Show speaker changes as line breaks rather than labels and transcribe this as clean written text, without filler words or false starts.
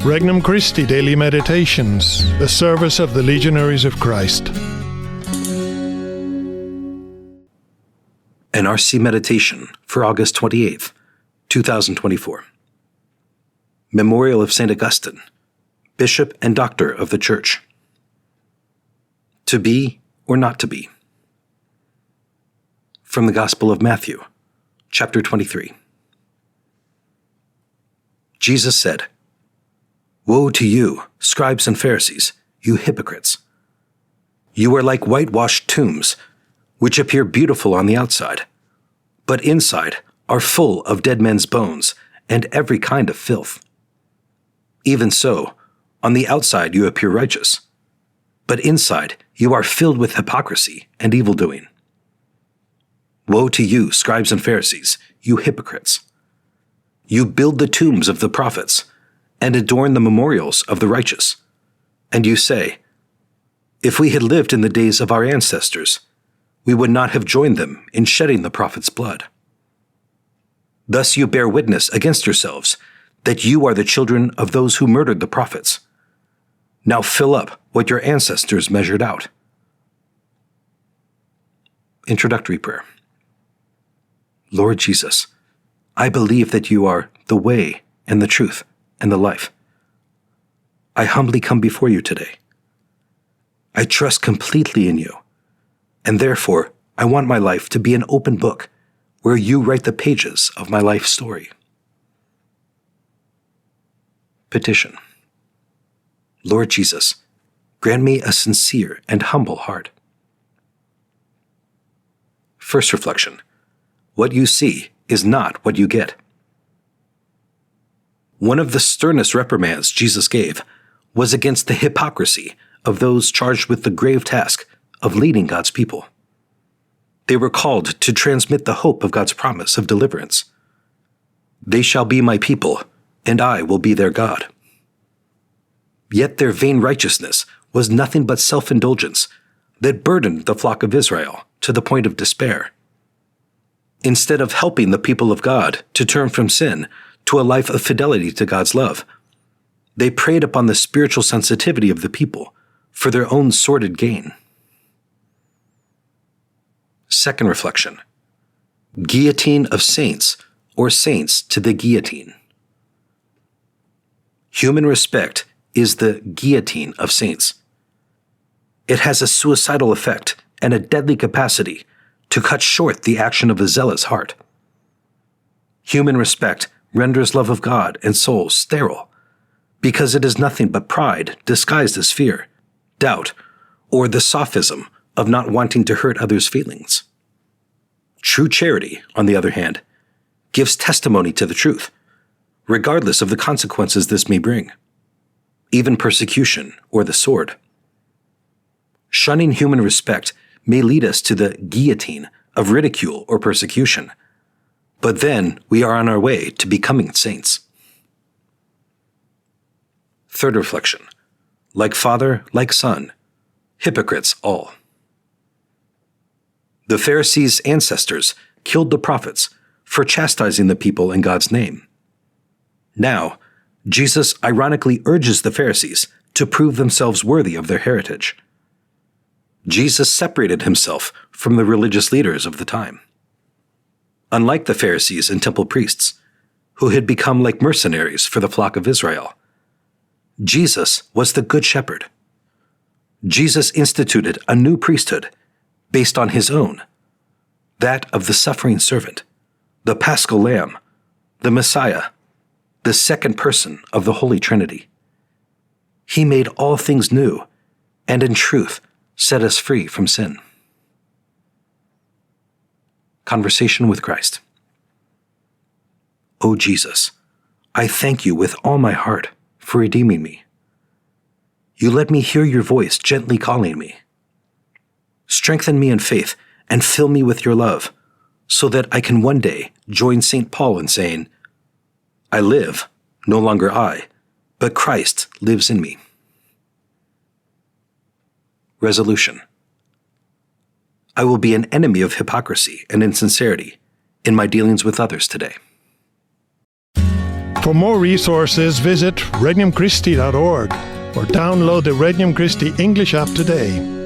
Regnum Christi Daily Meditations, the service of the Legionaries of Christ.
An RC Meditation for August 28th, 2024. Memorial of St. Augustine, Bishop and Doctor of the Church. To be or not to be. From the Gospel of Matthew, chapter 23. Jesus said, "Woe to you, scribes and Pharisees, you hypocrites! You are like whitewashed tombs, which appear beautiful on the outside, but inside are full of dead men's bones and every kind of filth. Even so, on the outside you appear righteous, but inside you are filled with hypocrisy and evildoing. Woe to you, scribes and Pharisees, you hypocrites! You build the tombs of the prophets and adorn the memorials of the righteous, and you say, 'If we had lived in the days of our ancestors, we would not have joined them in shedding the prophets' blood.' Thus you bear witness against yourselves that you are the children of those who murdered the prophets. Now fill up what your ancestors measured out." Introductory Prayer. Lord Jesus, I believe that you are the way and the truth and the life. I humbly come before you today. I trust completely in you, and therefore I want my life to be an open book where you write the pages of my life story. Petition. Lord Jesus, grant me a sincere and humble heart. First reflection. What you see is not what you get. One of the sternest reprimands Jesus gave was against the hypocrisy of those charged with the grave task of leading God's people. They were called to transmit the hope of God's promise of deliverance. They shall be my people, and I will be their God. Yet their vain righteousness was nothing but self-indulgence that burdened the flock of Israel to the point of despair. Instead of helping the people of God to turn from sin to a life of fidelity to God's love, they preyed upon the spiritual sensitivity of the people for their own sordid gain. Second reflection. Guillotine of saints, or saints to the guillotine. Human respect is the guillotine of saints. It has a suicidal effect and a deadly capacity to cut short the action of a zealous heart. Human respect renders love of God and souls sterile, because it is nothing but pride disguised as fear, doubt, or the sophism of not wanting to hurt others' feelings. True charity, on the other hand, gives testimony to the truth, regardless of the consequences this may bring, even persecution or the sword. Shunning human respect may lead us to the guillotine of ridicule or persecution, but then we are on our way to becoming saints. Third reflection. Like father, like son, hypocrites all. The Pharisees' ancestors killed the prophets for chastising the people in God's name. Now, Jesus ironically urges the Pharisees to prove themselves worthy of their heritage. Jesus separated himself from the religious leaders of the time. Unlike the Pharisees and temple priests, who had become like mercenaries for the flock of Israel, Jesus was the Good Shepherd. Jesus instituted a new priesthood based on his own, that of the suffering servant, the Paschal Lamb, the Messiah, the second person of the Holy Trinity. He made all things new, and in truth set us free from sin. Conversation with Christ. O Jesus, I thank you with all my heart for redeeming me. You let me hear your voice gently calling me. Strengthen me in faith and fill me with your love, so that I can one day join St. Paul in saying, I live, no longer I, but Christ lives in me. Resolution. I will be an enemy of hypocrisy and insincerity in my dealings with others today.
For more resources, visit regnumchristi.org or download the Regnum Christi English app today.